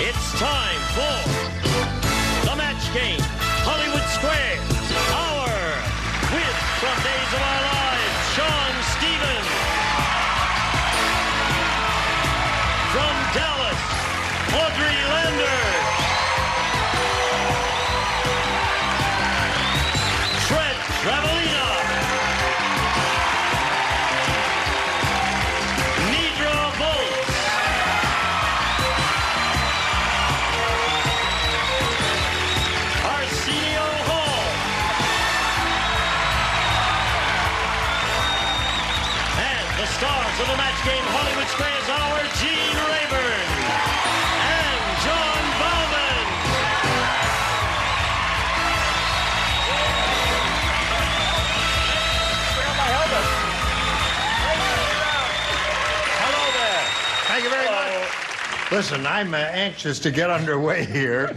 It's time for the match game, Hollywood Square. Our with from Days of Our Lives, Shawn Stevens. From Dallas, Audrey Travalena. Nedra Volz. Arsenio. And the stars of the match game, Hollywood Square's Hour, Gene Rayburn and John Bowman. Thank you very much. Listen, I'm anxious to get underway here,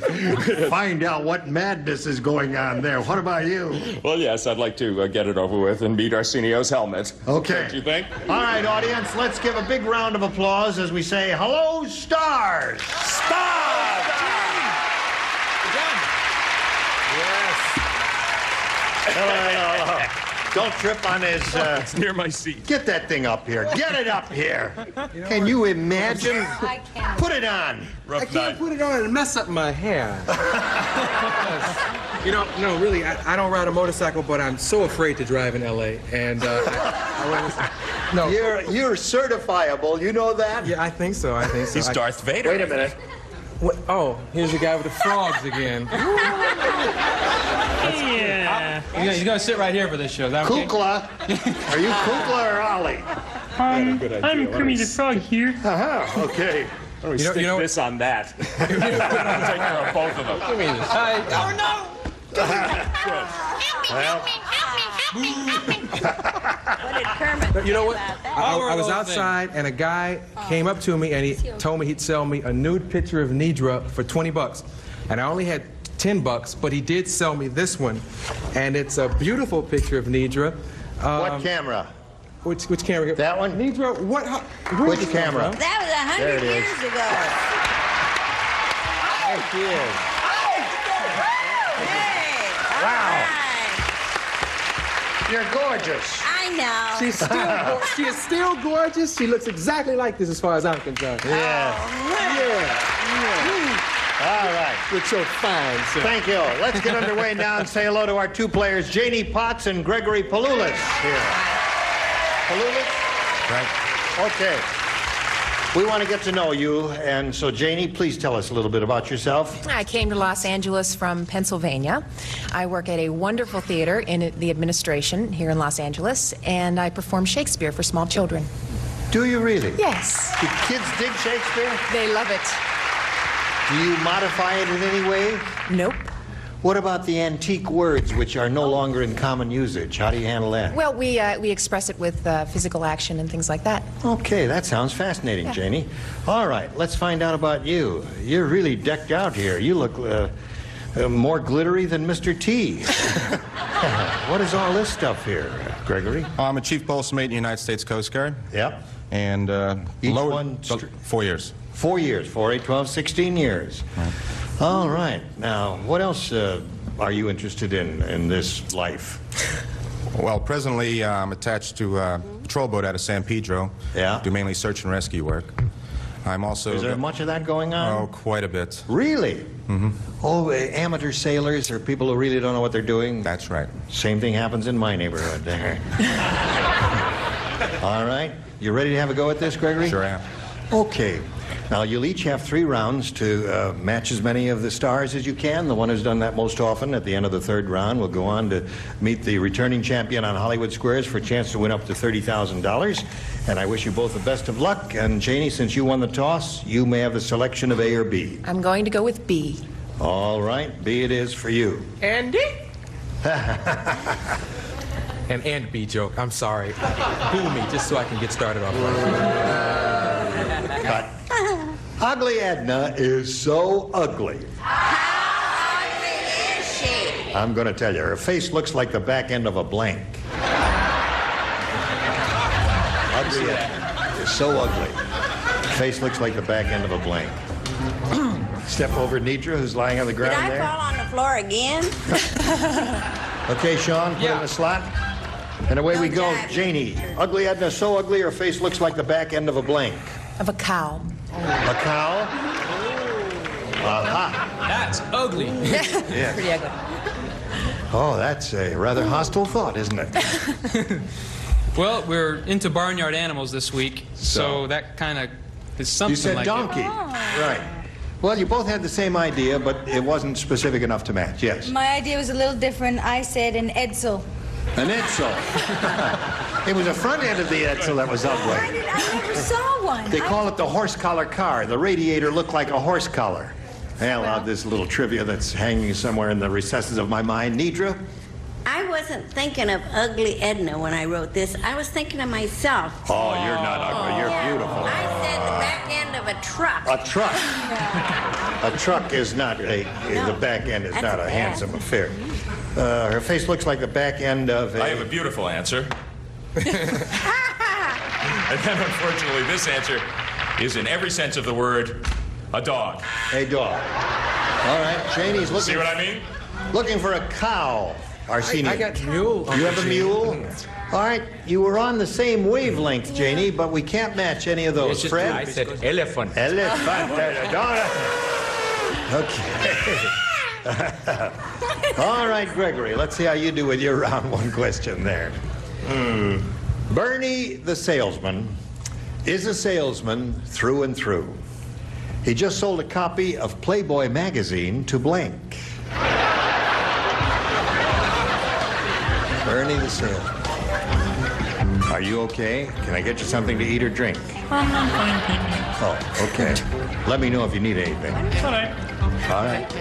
find out what madness is going on there. What about you? Well, yes, I'd like to get it over with and beat Arsenio's helmet. Okay. Don't you think? All right, audience, let's give a big round of applause as we say, hello, stars! Stars! Yes. Hello. Don't trip on his... It's near my seat. Get that thing up here. Get it up here. Can you imagine? I can't. Put it on. Rough I can't night. put it on and mess up my hair. You know, no, really, I don't ride a motorcycle, but I'm so afraid to drive in L.A. And no. You're certifiable. You know that? Yeah, I think so. He's Darth Vader. Wait a minute. What? Oh, here's the guy with the frogs again. Yeah. He's gonna sit right here for this show. Is that okay? Kukla. Are you Kukla or Ollie? I'm Kermit the Frog here. Uh-huh. Okay. We stick this on that. Take care of both of them. Give me this. What did Kermit You know think what? about that? I was outside and a guy came up to me and he told me he'd sell me a nude picture of Nedra for 20 bucks. And I only had 10 bucks, but he did sell me this one. And it's a beautiful picture of Nedra. What camera? Which camera? That one? Nedra, what? Which camera? That was 100 years ago. There she is. Hey, Wow. all right. You're gorgeous. I know. She is still gorgeous. She looks exactly like this as far as I'm concerned. Yeah. All right. You're so fine, sir. Thank you. Let's get underway now and say hello to our two players, Janie Potts and Gregory Paloulis here. Paloulis? Right. Okay. We want to get to know you, and so Janie, please tell us a little bit about yourself. I came to Los Angeles from Pennsylvania. I work at a wonderful theater in the administration here in Los Angeles, and I perform Shakespeare for small children. Do you really? Yes, Do kids dig Shakespeare? they love it. Do you modify it in any way? Nope. What about the antique words which are no longer in common usage? How do you handle that? Well, we express it with physical action and things like that. Okay, that sounds fascinating, Yeah. Janie. All right, let's find out about you. You're really decked out here. You look more glittery than Mr. T. What is all this stuff here, Gregory? I'm a chief postmate in the United States Coast Guard. Yep. And Each one 4 years. 4 years, 4, 8, 12, 16 years. Right. All right. Now, what else are you interested in this life? Well, presently I'm attached to a patrol boat out of San Pedro. Yeah. Do mainly search and rescue work. I'm also... Is there much of that going on? Oh, quite a bit. Really? Mm-hmm. Oh, amateur sailors or people who really don't know what they're doing? That's right. Same thing happens in my neighborhood there. All right. You ready to have a go at this, Gregory? Sure am. Okay. Now, you'll each have 3 rounds to match as many of the stars as you can. The one who's done that most often at the end of the 3rd round will go on to meet the returning champion on Hollywood Squares for a chance to win up to $30,000. And I wish you both the best of luck. And, Janie, since you won the toss, you may have the selection of A or B. I'm going to go with B. All right. B it is for you. Andy? And B joke. I'm sorry. Boo me just so I can get started off right. Cut. Ugly Edna is so ugly. How ugly is she? I'm going to tell you, her face looks like the back end of a blank. Ugly Edna is so ugly. Face looks like the back end of a blank. Step over Nedra, who's lying on the Did ground I there. fall on the floor again? Okay, Shawn, put in the slot. And away we go. Janie. Ugly Edna, so ugly her face looks like the back end of a blank. Of a cow. A cow? Aha. That's ugly. Yeah. Pretty ugly. Oh, that's a rather hostile thought, isn't it? Well, we're into barnyard animals this week, so that kind of is something You said like donkey. Right. Well, you both had the same idea, but it wasn't specific enough to match. Yes. My idea was a little different. I said an Edsel. An Edsel. It was the front end of the Edsel that was ugly. I never saw one. They call it the horse collar car. The radiator looked like a horse collar. Well, I'll have this little trivia that's hanging somewhere in the recesses of my mind. Nedra? I wasn't thinking of ugly Edna when I wrote this. I was thinking of myself. Oh, you're not ugly. You're beautiful. I said the back end of a truck. A truck. A truck is not a. The back end is That's not a bad. handsome affair. Her face looks like the back end of a. I have a beautiful answer. And then, unfortunately, this answer is in every sense of the word, a dog. A dog. All right, Janie's looking. See what I mean? Looking for a cow. Arsenio. I got mule. You have a mule? All right, you were on the same wavelength, Janie, but we can't match any of those. Fred? I said elephant. Elephant. Okay. All right, Gregory, let's see how you do with your round one question there. Bernie the salesman is a salesman through and through. He just sold a copy of Playboy magazine to blank. Bernie the salesman. Are you okay? Can I get you something to eat or drink? I'm fine, thank you. Oh, okay. Let me know if you need anything. All right. All right.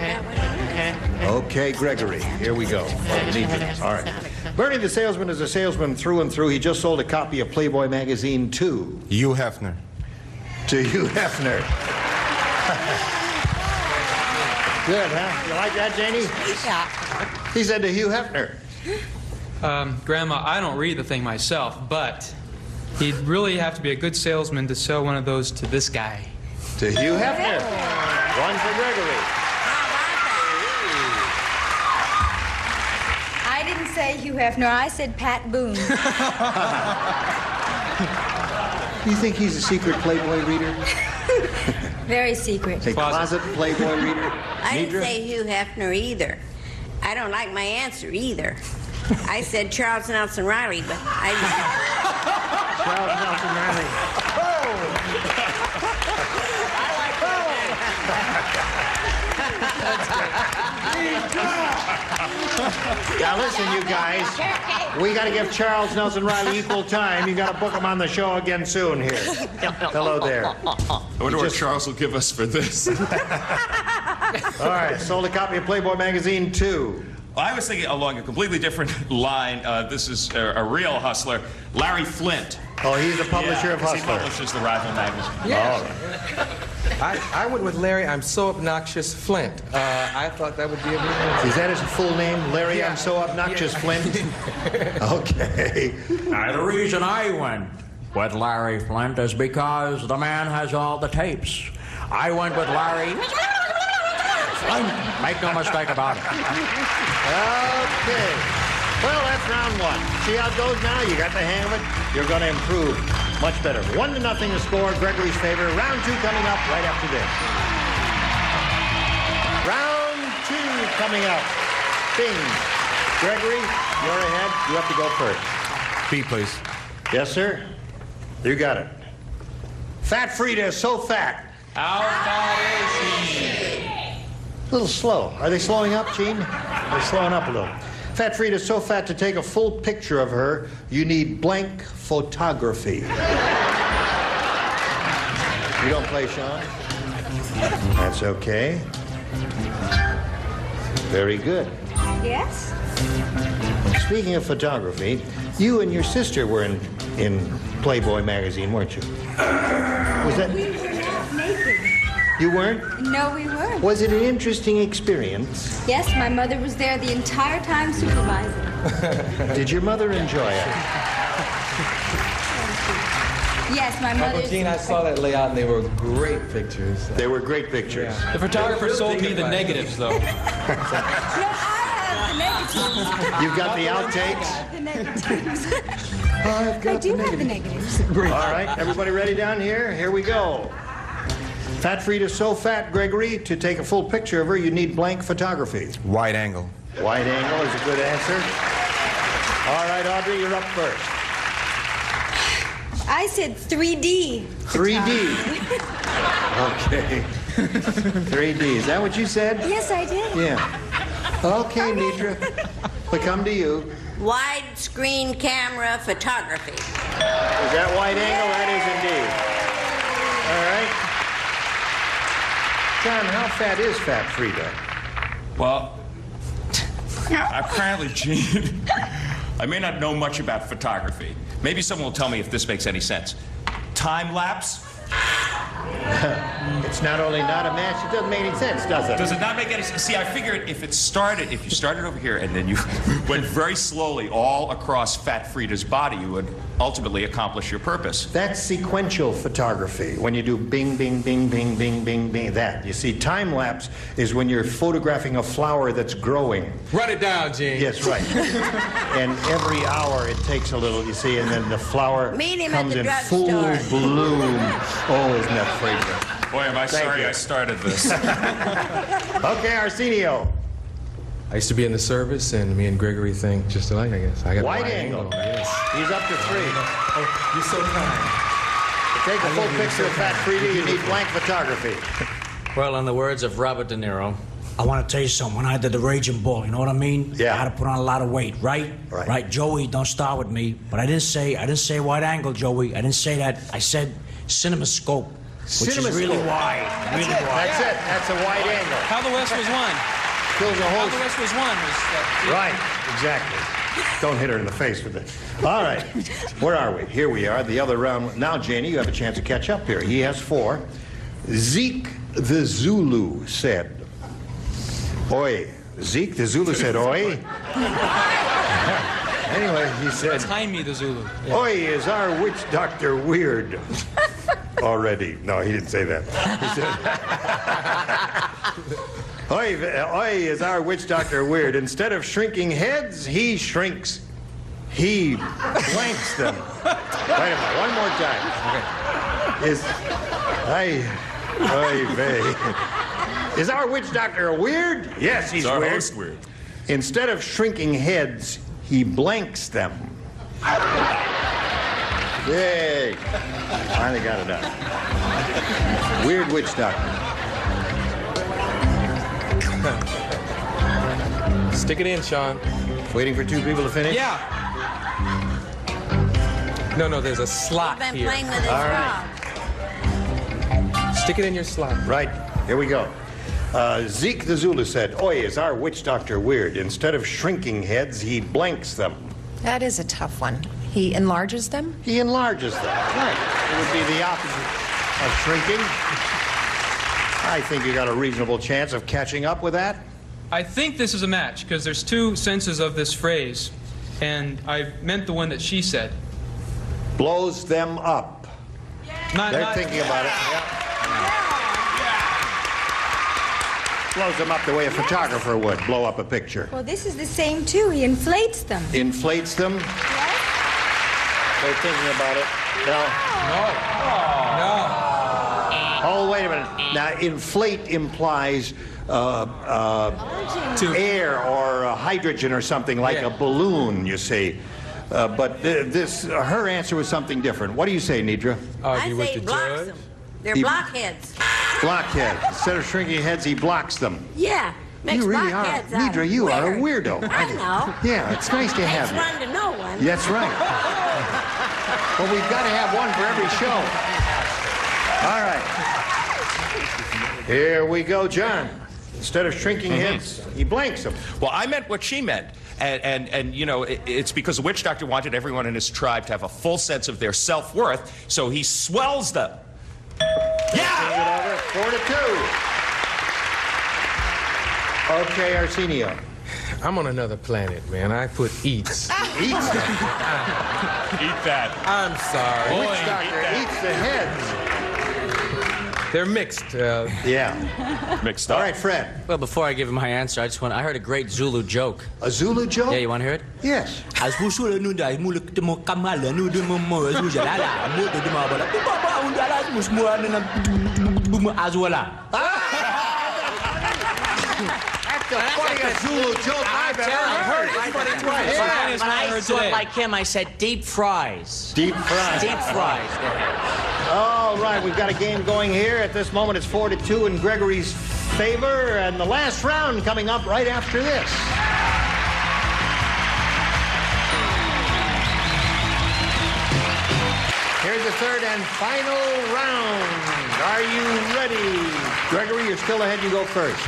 Okay, Gregory, here we go. All right. Bernie the salesman is a salesman through and through. He just sold a copy of Playboy magazine to Hugh Hefner. Hugh Hefner. Good, huh? You like that, Janie? Yeah. He said to Hugh Hefner. Grandma, I don't read the thing myself, but he'd really have to be a good salesman to sell one of those to this guy. To Hugh Hefner. One for Gregory. I didn't say Hugh Hefner. I said Pat Boone. You think he's a secret Playboy reader? Very secret. A closet Playboy reader? I didn't Nedra? say Hugh Hefner either. I don't like my answer either. I said Charles Nelson Riley, but I Charles Nelson Riley. Now listen, you guys. We got to give Charles Nelson Riley equal time. You got to book him on the show again soon here. Hello there. I wonder what Charles will give us for this. All right, sold a copy of Playboy magazine too. Well, I was thinking along a completely different line. This is a real hustler, Larry Flint. Oh, he's the publisher of 'cause he Hustler. publishes the rival magazine. Yes. I went with Larry, I'm so obnoxious, Flint. I thought that would be a good answer. Is that his full name? Larry, I'm so obnoxious, Flint? Okay. The reason I went with Larry Flint is because the man has all the tapes. I went with Larry Flint. Make no mistake about it. Okay. Well, that's round one. See how it goes now? You got the hang of it. You're going to improve much better. 1-0 the score, Gregory's favor. Round two coming up right after this. Round two coming up. Bing. Gregory, you're ahead. You have to go first. B, please. Yes, sir? You got it. Fat Frida is so fat. How fat is he? A little slow. Are they slowing up, Gene? They're slowing up a little. Fat Frida's so fat to take a full picture of her, you need blank photography. You don't play, Shawn? That's okay. Very good. Yes? Speaking of photography, you and your sister were in Playboy magazine, weren't you? Was that... We were not naked. You weren't? No, we weren't. Was it an interesting experience? Yes, my mother was there the entire time supervising. Did your mother enjoy it? Yes, my Uncle mother's... Gene, I saw that layout, and they were great pictures. They were great pictures. Yeah. The photographer sold me the negatives, though. No, I have the negatives. You've got the outtakes? The negatives. I do have the negatives. All right, everybody ready down here? Here we go. Fat Frida's so fat, Gregory, to take a full picture of her, you need blank photography. Wide angle. Wide angle is a good answer. All right, Audrey, you're up first. I said 3D. 3D. Okay. 3D. Is that what you said? Yes, I did. Yeah. Okay, Nedra. We come to you. Widescreen camera photography. Is that wide angle? That is indeed. All right. John, how fat is Fat Frida? Well, apparently, Gene, I may not know much about photography. Maybe someone will tell me if this makes any sense. Time lapse? It's not only not a match, it doesn't make any sense, does it? Does it not make any sense? See, I figured if you started over here and then you went very slowly all across Fat Frida's body, you would ultimately accomplish your purpose. That's sequential photography. When you do bing, bing, bing, bing, bing, bing, bing, that. You see, time lapse is when you're photographing a flower that's growing. Run it down, Gene. Yes, right. And every hour it takes a little, you see, and then the flower Meet him at comes the in full drugstore. bloom. Oh, isn't that fragrant? Boy, am I sorry you. I started this. Okay, Arsenio. I used to be in the service, and me and Gregory think just alike, I guess. I got Wide angle. Yes. He's up to 3. Oh, you're so kind. To take a full picture of Fat Frida, you need blank photography. Well, in the words of Robert De Niro, I want to tell you something. When I did the Raging Bull, you know what I mean? Yeah. I had to put on a lot of weight, right? Right. Joey, don't start with me. But I didn't say wide angle, Joey. I didn't say that. I said CinemaScope, which is really wide. Really wide. That's it. That's a wide angle. How the West was won. Kills a How whole... the West was won was... Right, exactly. Don't hit her in the face with it. All right, where are we? Here we are, the other round. Now, Janie, you have a chance to catch up here. He has 4. Zeke the Zulu said, oi. Zeke the Zulu said, oi. Anyway, he said, Jaime the Zulu. Yeah. oi, is our witch doctor weird? Already. No, he didn't say that. He said, oi, is our witch doctor weird? Instead of shrinking heads, he shrinks. He blanks them. Wait a minute, one more time. Okay. Is our witch doctor weird? Yes, he's our weird. host weird. Instead of shrinking heads, he blanks them. Yay. Finally got it done. Weird witch doctor. Stick it in, Shawn. Waiting for 2 people to finish? Yeah. No, there's a slot Been here. playing with his All right. frog. Stick it in your slot. Right, here we go. Zeke the Zulu said, oi, is our witch doctor weird? Instead of shrinking heads, he blanks them. That is a tough one. He enlarges them? He enlarges them. Right. It would be the opposite of shrinking. I think you got a reasonable chance of catching up with that. I think this is a match because there's 2 senses of this phrase, and I meant the one that she said. Blows them up. They're thinking about it. Yeah. Blows them up the way a photographer would blow up a picture. Well, this is the same, too. He inflates them. Inflates them. Yes? They're thinking about it. No. Oh, wait a minute. Now, inflate implies air or hydrogen or something like a balloon, you see. But her answer was something different. What do you say, Nedra? I Argue with say the he blocks judge. them. They're He- blockheads. Blockhead. Instead of shrinking heads, he blocks them. Yeah. Makes You really are. blockheads out of Nedra, you are a weird. weirdo. I know. Yeah, it's nice to have Makes you. one to know one. That's right. Well, we've got to have one for every show. All right. Here we go, John. Instead of shrinking heads, he blanks them. Well, I meant what she meant. And you know, it's because the witch doctor wanted everyone in his tribe to have a full sense of their self-worth, so he swells them. Yeah! 4-2. Okay, Arsenio. I'm on another planet, man. I put eats. Eats them. Eat that. I'm sorry. Which doctor eats the heads? They're mixed. Yeah. Mixed up. All right, Fred. Well, before I give my answer, I heard a great Zulu joke. A Zulu joke? Yeah, you want to hear it? Yes. That's the funniest Zulu joke I've ever heard. But I thought like him. I said deep fries. Deep fries. Deep fries. All right, we've got a game going here. At this moment, it's 4-2 in Gregory's favor, and the last round coming up right after this. Here's the third and final round. Are you ready? Gregory, you're still ahead. You go first.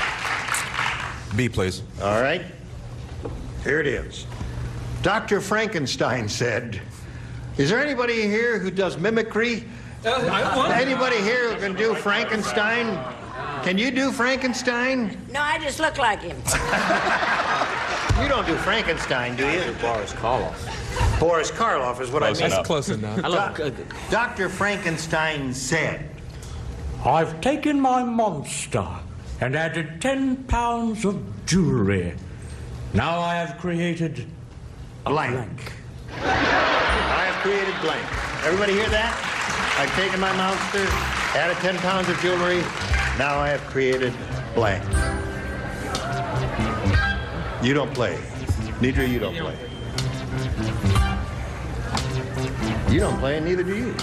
B, please. All right. Here it is. Dr. Frankenstein said, is there anybody here who does mimicry? Anybody here who can do Frankenstein? Can you do Frankenstein? No, I just look like him. You don't do Frankenstein, do you? Boris Karloff. Boris Karloff is what Close I mean. enough. Close enough. Dr. Frankenstein said, I've taken my monster and added 10 pounds of jewelry. Now I have created blank. I have created blank. Everybody hear that? I've taken my monster, added 10 pounds of jewelry. Now I have created blank. You don't play. Nedra, you don't play. You don't play, and neither do you.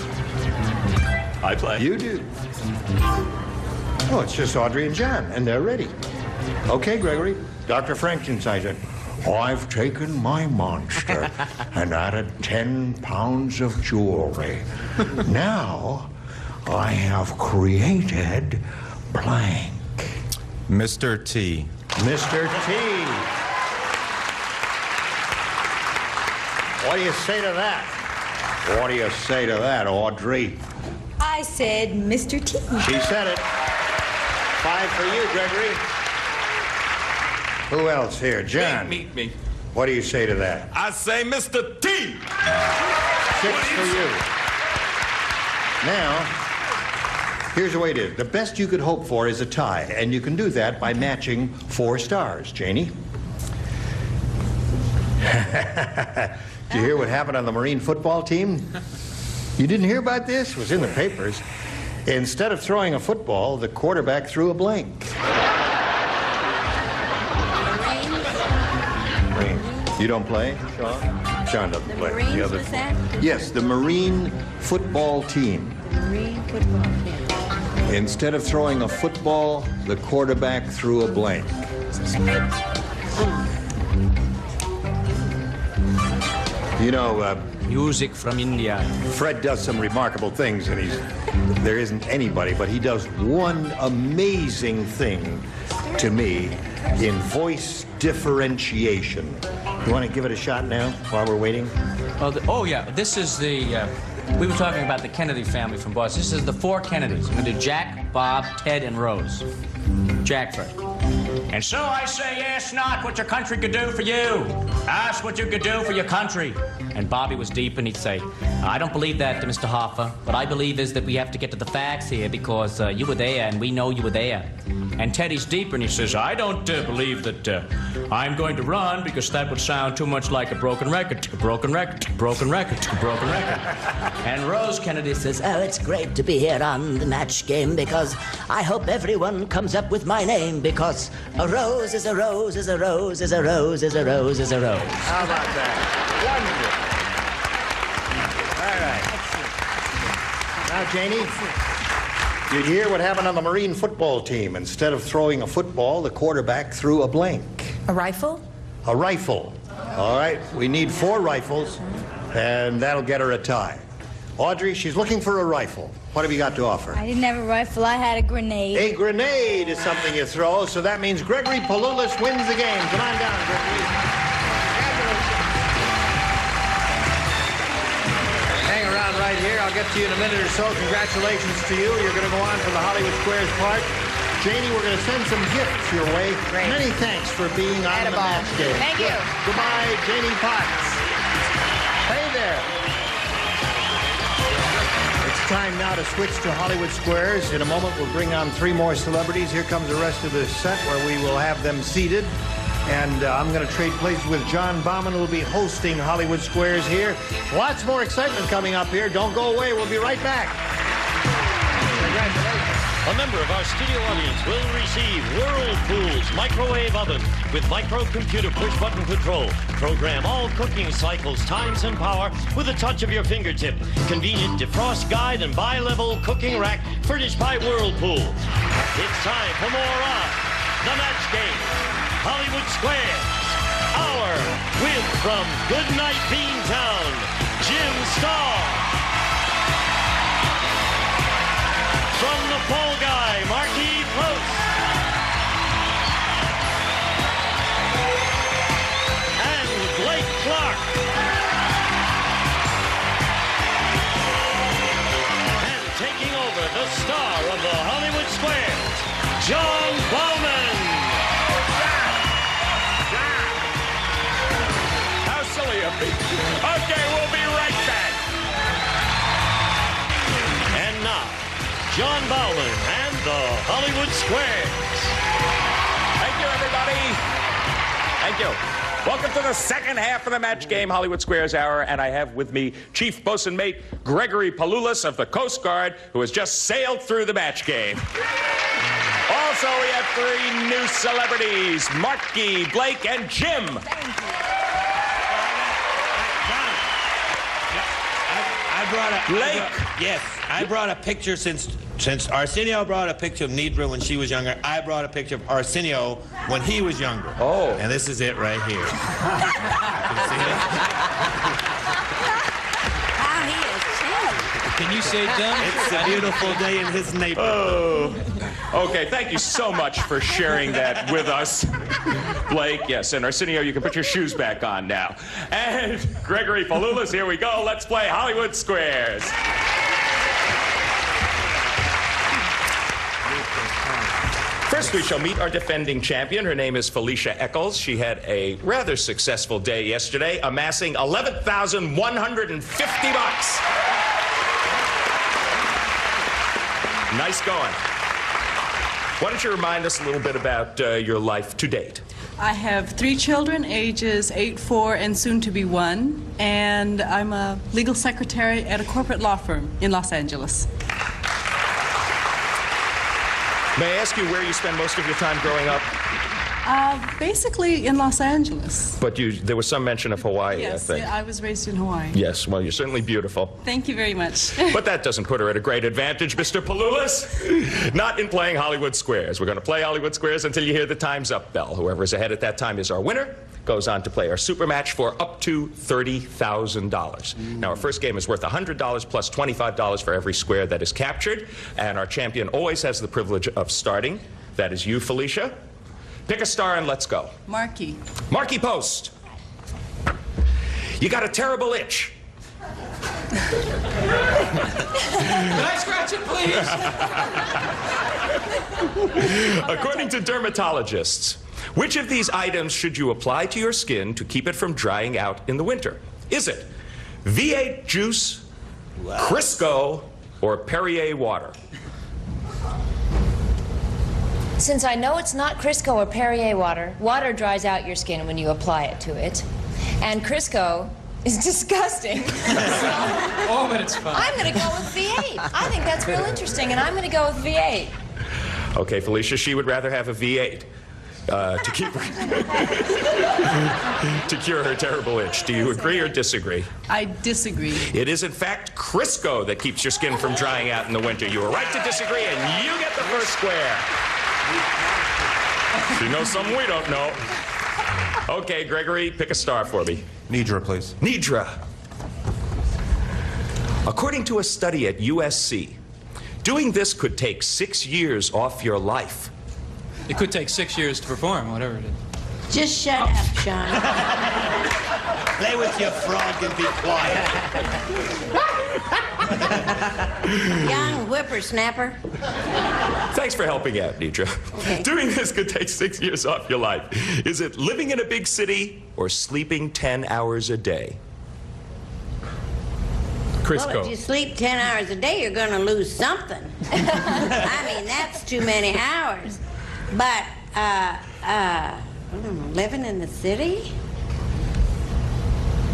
I play. You do. Oh, it's just Audrey and John, and they're ready. Okay, Gregory. Dr. Frankenstein said, I've taken my monster and added 10 pounds of jewelry. Now I have created blank. Mr. T. Mr. T. What do you say to that? What do you say to that, Audrey? I said Mr. T. She said it. 5 for you, Gregory. Who else here? John. Me. What do you say to that? I say Mr. T. 6 for you. Now, here's the way it is. The best you could hope for is a tie, and you can do that by matching 4 stars. Janie? Did you hear what happened on the Marine football team? You didn't hear about this? It was in the papers. Instead of throwing a football, the quarterback threw a blank. Marine. You don't play, Shawn? Shawn doesn't play. Marines, The other. was that? Yes, the Marine football team. Marine football team. Instead of throwing a football, the quarterback threw a blank. You know, music from India. Fred does some remarkable things, and there isn't anybody, but he does one amazing thing to me in voice differentiation. You want to give it a shot now while we're waiting? Oh yeah, this is the, we were talking about the Kennedy family from Boston. This is the 4 Kennedys. I'm going to do Jack, Bob, Ted, and Rose. Jack first. And so I say, ask not what your country could do for you. Ask what you could do for your country. And Bobby was deep, and he'd say, I don't believe that, Mr. Hoffa. What I believe is that we have to get to the facts here because you were there, and we know you were there. And Teddy's deeper, and he says, I don't believe that I'm going to run because that would sound too much like a broken record, a broken record, a broken record, a broken record. And Rose Kennedy says, oh, it's great to be here on the match game because I hope everyone comes up with my name because a rose is a rose is a rose is a rose is a rose is a rose. How about that? Wonderful. All right. Now, Janie, did you hear what happened on the Marine football team? Instead of throwing a football, the quarterback threw a blank. A rifle? A rifle. All right, we need 4 rifles, and that'll get her a tie. Audrey, she's looking for a rifle. What have you got to offer? I didn't have a rifle. I had a grenade. A grenade is something you throw, so that means Gregory Palulis wins the game. Come on down, Gregory. Hang around right here. I'll get to you in a minute or so. Congratulations to you. You're going to go on for the Hollywood Squares part. Janie, we're going to send some gifts your way. Great. Many thanks for being on the match game. Thank you. Goodbye, Janie Potts. Hey there. It's time now to switch to Hollywood Squares. In a moment, we'll bring on 3 more celebrities. Here comes the rest of the set where we will have them seated. And I'm going to trade places with John Bauman, who will be hosting Hollywood Squares here. Lots more excitement coming up here. Don't go away. We'll be right back. Congratulations. A member of our studio audience will receive Whirlpool's microwave oven with microcomputer push-button control. Program all cooking cycles, times, and power with a touch of your fingertip. Convenient defrost guide and bi-level cooking rack furnished by Whirlpool. It's time for more on The Match Game. Hollywood Squares. Our win from Goodnight Beantown, Jim Staahl. From the Fall Guy, Markie. And Blake Clark. And taking over the star of the Hollywood Squares, John Bauman. How silly of me. Okay, we'll be right back. And now, John Bauman and the Hollywood Squares. Thank you, everybody. Thank you. Welcome to the second half of the Match Game Hollywood Squares Hour, and I have with me Chief Bosun Mate Gregory Palulis of the Coast Guard, who has just sailed through the match game. Also, we have 3 new celebrities, Markie, Blake, and Jim. I brought a picture since Arsenio brought a picture of Nedra when she was younger. I brought a picture of Arsenio when he was younger. Oh. And this is it right here. Can you see it? How he is changed. Can you say dumb? It's a beautiful day in his neighborhood. Oh. Okay, thank you so much for sharing that with us, Blake. Yes, and Arsenio, you can put your shoes back on now. And Gregory Palulis, here we go. Let's play Hollywood Squares. First, we shall meet our defending champion. Her name is Felicia Eccles. She had a rather successful day yesterday, amassing $11,150. Nice going. Why don't you remind us a little bit about your life to date? I have 3 children, ages 8, 4, and soon to be 1, and I'm a legal secretary at a corporate law firm in Los Angeles. May I ask you where you spend most of your time growing up? Basically in Los Angeles. But there was some mention of Hawaii, Yes, I think. yeah, I was raised in Hawaii. Yes, well, you're certainly beautiful. Thank you very much. But that doesn't put her at a great advantage, Mr. Palulis. Not in playing Hollywood Squares. We're going to play Hollywood Squares until you hear the Time's Up bell. Whoever is ahead at that time is our winner. Goes on to play our super match for up to $30,000. Now, our first game is worth $100 plus $25 for every square that is captured. And our champion always has the privilege of starting. That is you, Felicia. Pick a star and let's go. Markie. Markie Post. You got a terrible itch. Can I scratch it, please? According to dermatologists, which of these items should you apply to your skin to keep it from drying out in the winter? Is it V8 juice, Crisco, or Perrier water? Since I know it's not Crisco or Perrier water, water dries out your skin when you apply it to it. And Crisco is disgusting. Oh, but it's fun. I'm going to go with V8. I think that's real interesting, and I'm going to go with V8. Okay, Felicia, she would rather have a V8 to keep her to cure her terrible itch. Do you agree or disagree? I disagree. It is, in fact, Crisco that keeps your skin from drying out in the winter. You were right to disagree, and you get the first square. She knows something we don't know. Okay, Gregory, pick a star for me. Nedra, please. Nedra. According to a study at USC, doing this could take 6 years off your life. It could take 6 years to perform, whatever it is. Just shut up, Shawn. Play with your frog and be quiet. Young whippersnapper. Thanks for helping out, Nedra. Okay. Doing this could take 6 years off your life. Is it living in a big city or sleeping 10 hours a day? Well, if you sleep 10 hours a day, you're going to lose something. I mean, that's too many hours. But, I don't know, living in the city?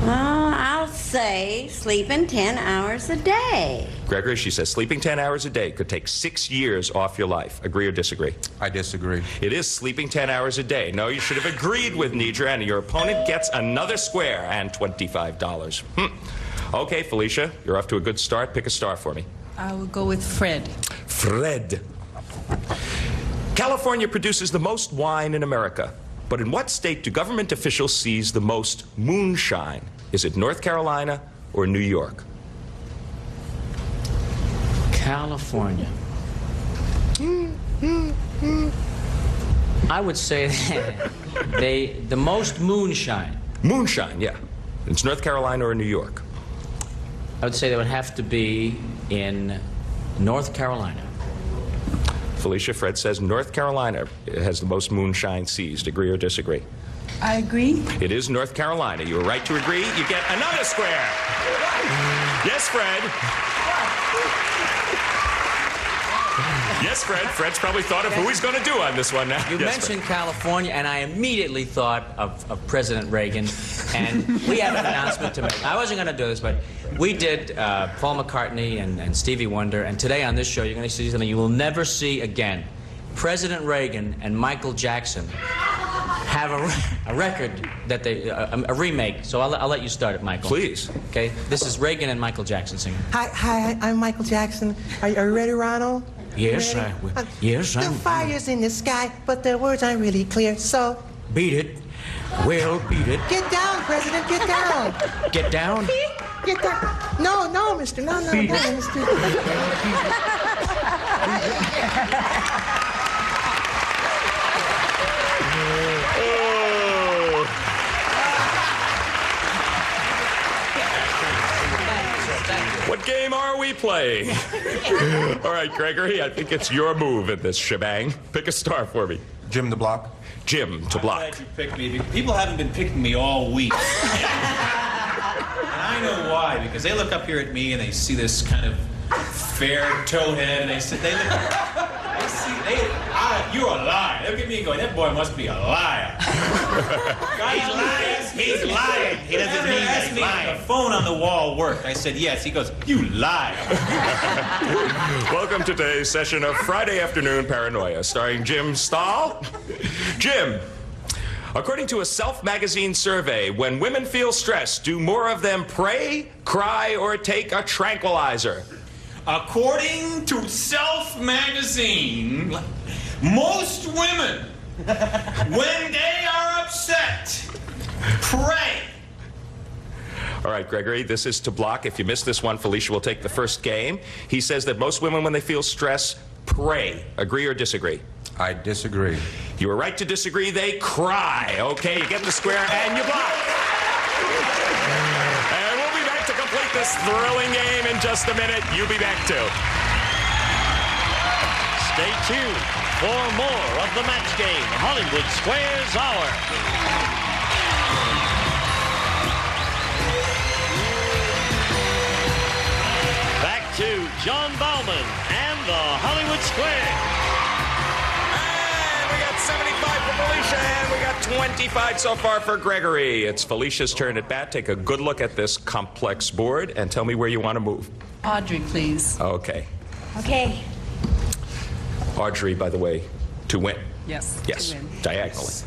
Well, I'll say sleeping 10 hours a day. Gregory, she says sleeping 10 hours a day could take 6 years off your life. Agree or disagree? I disagree. It is sleeping 10 hours a day. No, you should have agreed with Nedra, and your opponent gets another square and $25. Okay, Felicia, you're off to a good start. Pick a star for me. I will go with Fred. Fred. California produces the most wine in America. But in what state do government officials seize the most moonshine? Is it North Carolina or New York? California. I would say that the most moonshine. Moonshine, yeah. It's North Carolina or New York. I would say that would have to be in North Carolina. Felicia, Fred says North Carolina has the most moonshine seized. Agree or disagree? I agree. It is North Carolina. You were right to agree. You get another square. Yes, Fred. Yes, Fred. Fred's probably thought of who he's going to do on this one now. You mentioned California, and I immediately thought of President Reagan, and we have an announcement to make. I wasn't going to do this, but we did Paul McCartney and Stevie Wonder, and today on this show, you're going to see something you will never see again. President Reagan and Michael Jackson have a record that they, a remake, so I'll let you start it, Michael. Please. Okay, this is Reagan and Michael Jackson singing. Hi, I'm Michael Jackson. Are you ready, Ronald? Yes, yes, The fire's in the sky, but the words aren't really clear, so... Beat it. Well, beat it. Get down, President, get down. Get down? Get down. No, mister, no, Beat it. mister. What game are we playing? All right, Gregory, I think it's your move in this shebang. Pick a star for me. Jim to block. Jim to block. I'm glad you picked me. People haven't been picking me all week. And I know why, because they look up here at me and they see this kind of fair towhead, and they see, you're a liar. They look at me and go, that boy must be a liar. He's lying. He doesn't mean that he's lying. The phone on the wall worked. I said, yes. He goes, you lie. Welcome to today's session of Friday Afternoon Paranoia, starring Jim Staahl. Jim, according to a Self magazine survey, when women feel stressed, do more of them pray, cry, or take a tranquilizer? According to Self magazine, most women, when they are upset, pray. All right, Gregory, this is to block. If you miss this one, Felicia will take the first game. He says that most women, when they feel stress, pray. Agree or disagree? I disagree. You were right to disagree. They cry. Okay, you get the square and you block. And we'll be back to complete this thrilling game in just a minute. You be back too. Stay tuned for more of the match game, Hollywood Squares Hour. Back to John Bauman and the Hollywood Square. And we got 75 for Felicia, and we got 25 so far for Gregory. It's Felicia's turn at bat. Take a good look at this complex board and tell me where you want to move. Audrey, please. Okay. Okay. Audrey, by the way, to win. Yes. Yes, to win. diagonally. Yes.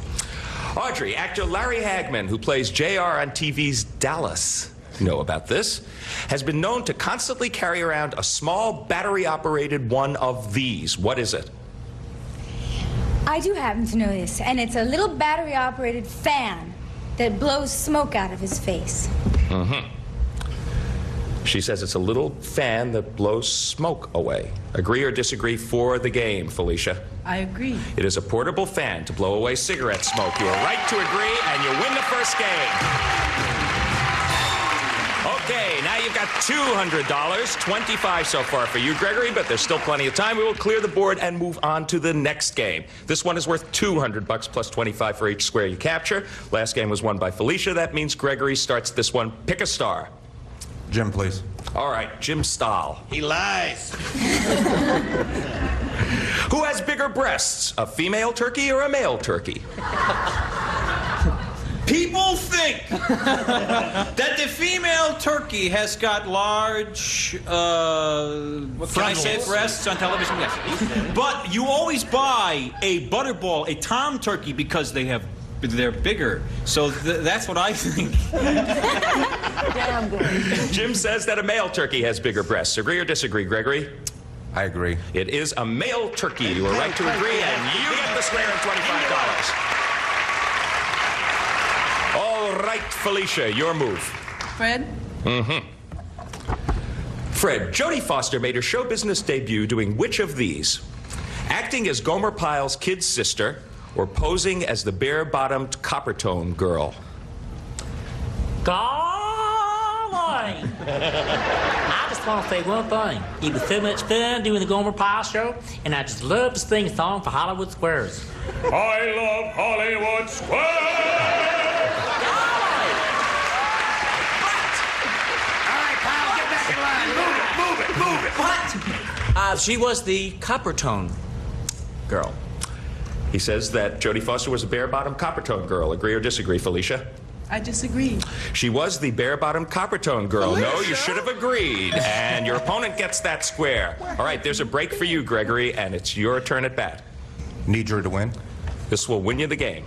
Audrey, actor Larry Hagman, who plays JR on TV's Dallas, know about this, has been known to constantly carry around a small battery-operated one of these. What is it? I do happen to know this, and it's a little battery-operated fan that blows smoke out of his face. Mm-hmm. She says it's a little fan that blows smoke away. Agree or disagree for the game, Felicia? I agree. It is a portable fan to blow away cigarette smoke. You are right to agree, and you win the first game. Okay, now you've got $200, 25 so far for you, Gregory, but there's still plenty of time. We will clear the board and move on to the next game. This one is worth $200 plus 25 for each square you capture. Last game was won by Felicia. That means Gregory starts this one. Pick a star. Jim, please. All right, Jim Staahl. He lies. Who has bigger breasts, a female turkey or a male turkey? People think that the female turkey has got large, can I say breasts on television? Yes. But you always buy a butterball, a tom turkey, because they're bigger. So that's what I think. Damn good. Jim says that a male turkey has bigger breasts. Agree or disagree, Gregory? I agree. It is a male turkey. You are right to agree, and you get the square and $25. All right, Felicia, your move. Fred? Mm-hmm. Fred, Jodie Foster made her show business debut doing which of these? Acting as Gomer Pyle's kid sister or posing as the bare-bottomed Coppertone girl? Golly! I just want to say one thing. It was so much fun doing the Gomer Pyle show, and I just love to sing a song for Hollywood Squares. I love Hollywood Squares! Move it! What? She was the Coppertone girl. He says that Jodie Foster was a bare-bottomed Coppertone girl. Agree or disagree, Felicia? I disagree. She was the bare-bottomed Coppertone girl. Felicia? No, you should have agreed. And your opponent gets that square. All right, there's a break for you, Gregory, and it's your turn at bat. Nedra to win. This will win you the game.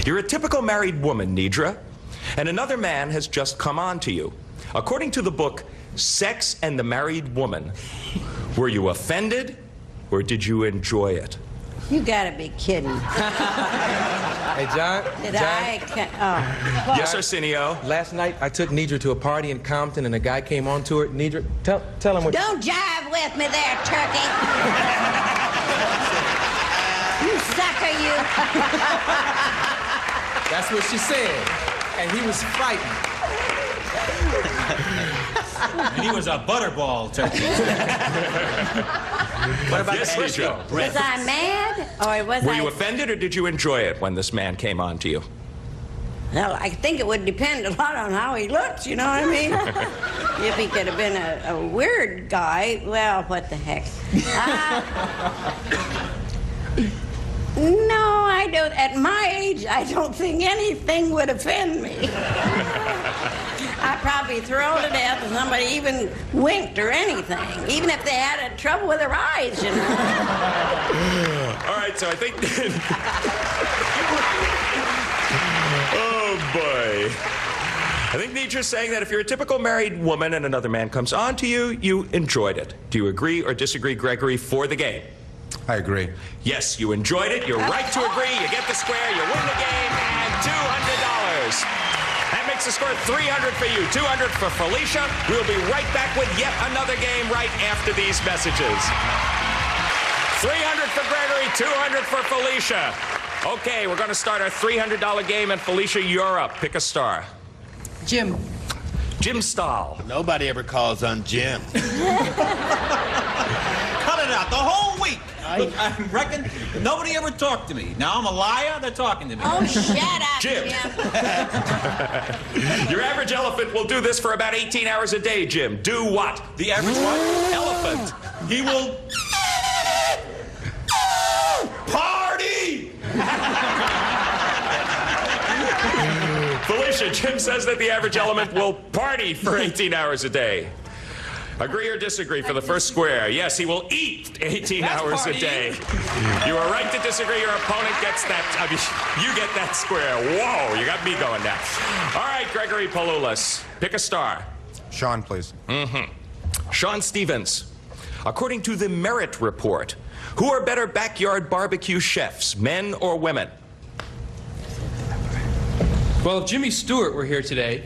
You're a typical married woman, Nedra, and another man has just come on to you. According to the book, Sex and the Married Woman, were you offended or did you enjoy it? You gotta be kidding. Hey, John. Yes, Arsenio. Last night, I took Nedra to a party in Compton, and a guy came on to her. Nedra, tell him what... Don't jive with me there, turkey. You sucker, you. That's what she said. And he was frightened. And he was a butterball turkey. What about Frisco? Was I mad, or was Were you offended, or did you enjoy it when this man came on to you? Well, I think it would depend a lot on how he looks, you know what I mean? If he could have been a weird guy, well, what the heck. No, I don't. At my age, I don't think anything would offend me. I'd probably throw to death if somebody even winked or anything, even if they had trouble with their eyes, you know. All right, so I think... Oh, boy. I think Nedra's saying that if you're a typical married woman and another man comes on to you, you enjoyed it. Do you agree or disagree, Gregory, for the game? I agree. Yes, you enjoyed it. You're right to agree. You get the square, you win the game, and $200. That makes the score $300 for you, $200 for Felicia. We'll be right back with yet another game right after these messages. $300 for Gregory, $200 for Felicia. Okay, we're going to start our $300 game, and Felicia, you're up. Pick a star. Jim. Jim Staahl. Nobody ever calls on Jim. Cut it out the whole week. I reckon nobody ever talked to me. Now I'm a liar, they're talking to me. Oh, shut up, Jim. Jim. Your average elephant will do this for about 18 hours a day, Jim. Do what? The average what? Elephant. He will... Party! Felicia, Jim says that the average element will party for 18 hours a day. Agree or disagree for the first square? Yes, he will eat 18 hours a day. You are right to disagree. Your opponent gets that. You get that square. Whoa, you got me going now. All right, Gregory Paloulas, pick a star. Shawn, please. Shawn Stevens. According to the Merit Report, who are better backyard barbecue chefs, men or women? Well, if Jimmy Stewart were here today...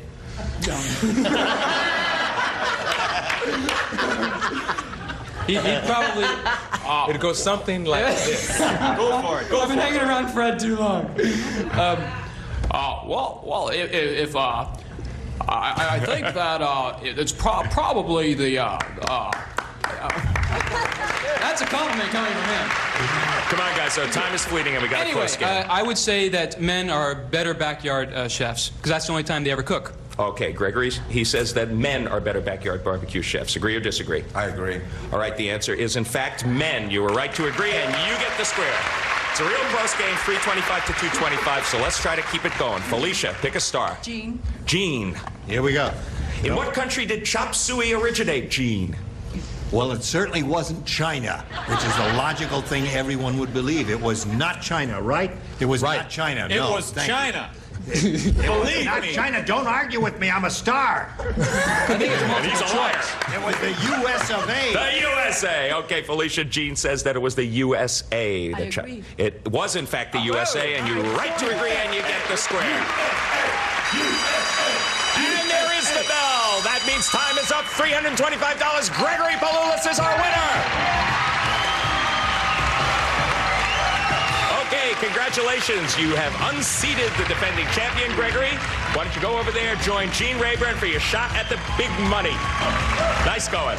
He'd probably... It'd go something like this. Go for it. I've been hanging around Fred too long. If I think that it's probably the. That's a compliment coming from him. Come on, guys. So time is fleeting, and we got a close game. I would say that men are better backyard chefs because that's the only time they ever cook. Okay, Gregory, he says that men are better backyard barbecue chefs. Agree or disagree? I agree. All right, the answer is, in fact, men. You were right to agree, and you get the square. It's a real close game, 325 to 225, so let's try to keep it going. Felicia, pick a star. Gene. Gene. Here we go. In what country did chop suey originate, Gene? Well, it certainly wasn't China, which is the logical thing everyone would believe. It was not China, right? It was not China. It no, was China. Believe not me. China, don't argue with me. I'm a star. I think it's multiple choice. It was the U.S. of A. The USA. Okay, Felicia, Gene says that it was the USA. I agree. It was, in fact, the USA, and you're right to agree, and you get the square. And there is the bell. That means time is up. $325. Gregory Palulis is our winner. Okay, congratulations. You have unseated the defending champion, Gregory. Why don't you go over there, join Gene Rayburn for your shot at the big money. Nice going.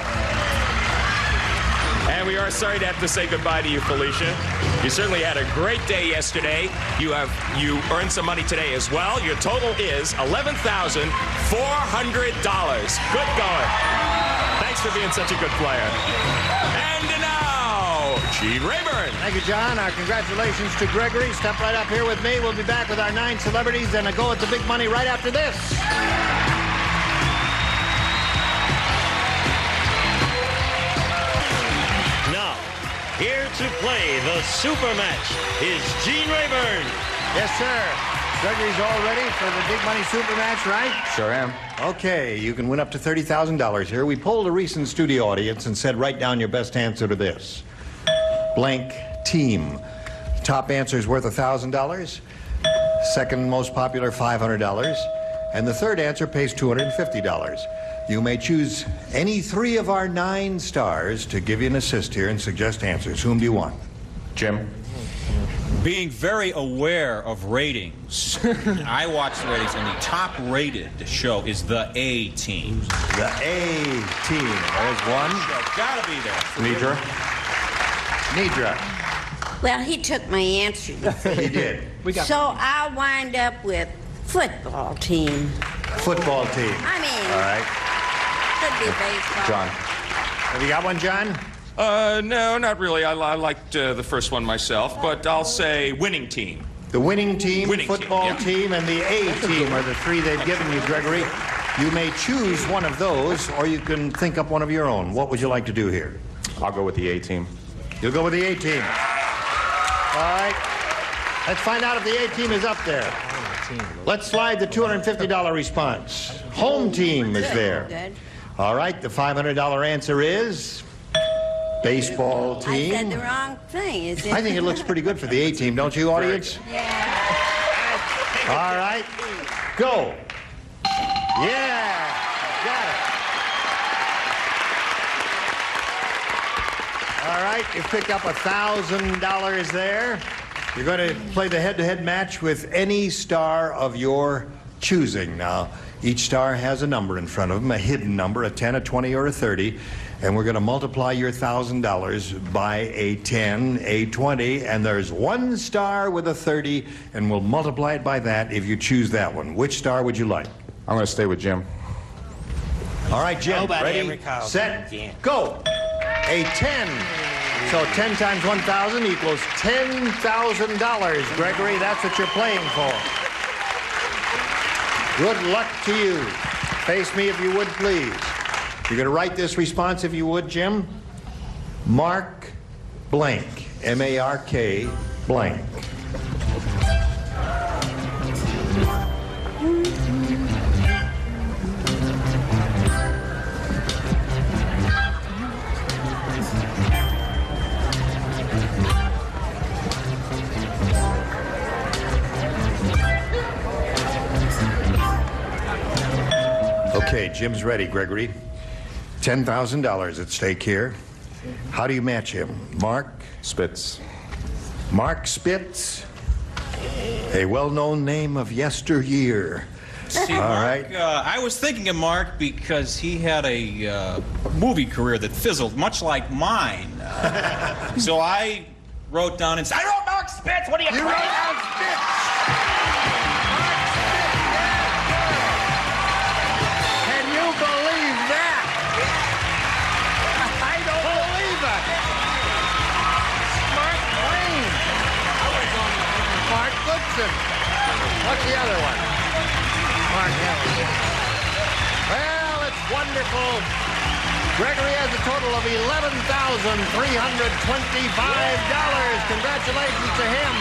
And we are sorry to have to say goodbye to you, Felicia. You certainly had a great day yesterday. You earned some money today as well. Your total is $11,400. Good going. Thanks for being such a good player. And now, Gene Rayburn. Thank you, John. Our congratulations to Gregory. Step right up here with me. We'll be back with our 9 celebrities and a go at the big money right after this. Here to play the super match is Gene Rayburn. Yes, sir. Gregory's all ready for the big money super match, right? Sure am. Okay, you can win up to $30,000 here. We polled a recent studio audience and said, write down your best answer to this. Blank team. Top answer is worth $1,000. Second most popular, $500. And the third answer pays $250. You may choose any 3 of our 9 stars to give you an assist here and suggest answers. Whom do you want? Jim? Being very aware of ratings, I watch the ratings, and the top-rated show is the A Team. The A Team. There's one. Gotta be there. Nedra? Nedra. Well, he took my answer. He did. So I'll wind up with football team. Football team. I mean, all right. Could be baseball. John. Have you got one, John? No, not really. I liked the first one myself, but I'll say winning team. The winning team, Winning football team, team, and the A team are the 3 they've given you, Gregory. You may choose one of those, or you can think up one of your own. What would you like to do here? I'll go with the A team. You'll go with the A team. All right. Let's find out if the A team is up there. Let's slide the $250 response. Home team is there. Good. All right, the $500 answer is baseball team. I said the wrong thing, is it? I think it looks pretty good for the A team, don't you, audience? Yeah. All right, go. Yeah, got it. All right, you picked up $1,000 there. You're going to play the head-to-head match with any star of your choosing. Now, each star has a number in front of them, a hidden number, a 10, a 20, or a 30. And we're going to multiply your $1,000 by a 10, a 20, and there's one star with a 30, and we'll multiply it by that if you choose that one. Which star would you like? I'm going to stay with Jim. All right, Jim, ready, set, go. A 10. So 10 times 1,000 equals $10,000, Gregory. That's what you're playing for. Good luck to you. Face me if you would, please. You're going to write this response if you would, Jim. Mark blank. M-A-R-K blank. Okay, Jim's ready, Gregory. $10,000 at stake here. How do you match him? Mark? Spitz. Mark Spitz, a well-known name of yesteryear. See, Mark, I was thinking of Mark because he had a movie career that fizzled, much like mine. So I wrote down and said, I wrote Mark Spitz. What are you wrote down Spitz? Can you believe that? I don't believe it. Mark Twain. Mark Goodson. What's the other one? Mark Hamilton. Well, it's wonderful. Gregory has a total of $11,325. Congratulations to him.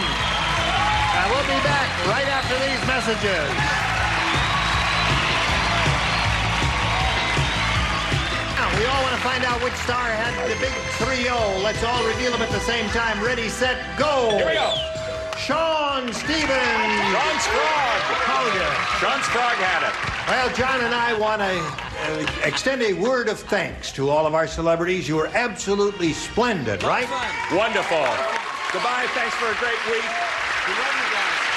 And we'll be back right after these messages. Now, we all want to find out which star had the big 3-0. Let's all reveal them at the same time. Ready, set, go. Here we go. Shawn Stevens. Shawn Sprague. Shawn Sprague had it. Well, John and I want to extend a word of thanks to all of our celebrities. You were absolutely splendid, right? Wonderful. Goodbye. Thanks for a great week.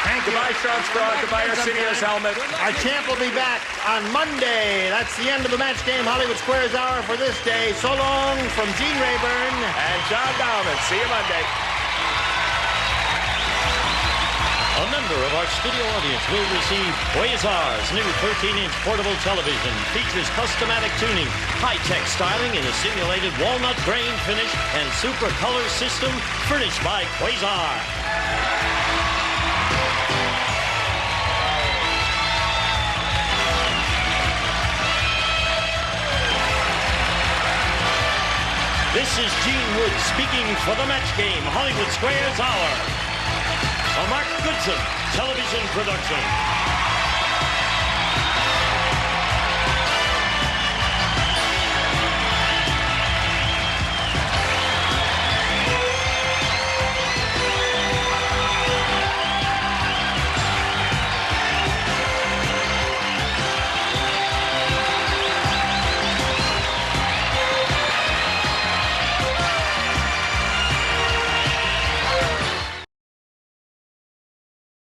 Thank you. Goodbye, Shawn Sprague. Goodbye, Arsenio's helmet. Our champ will be back on Monday. That's the end of the Match Game Hollywood Squares Hour for this day. So long from Gene Rayburn and John Dowman. See you Monday. A member of our studio audience will receive Quasar's new 13-inch portable television. Features customatic tuning, high-tech styling in a simulated walnut grain finish, and super color system furnished by Quasar. This is Gene Wood speaking for the Match Game Hollywood Squares Hour. A Mark Goodson television production.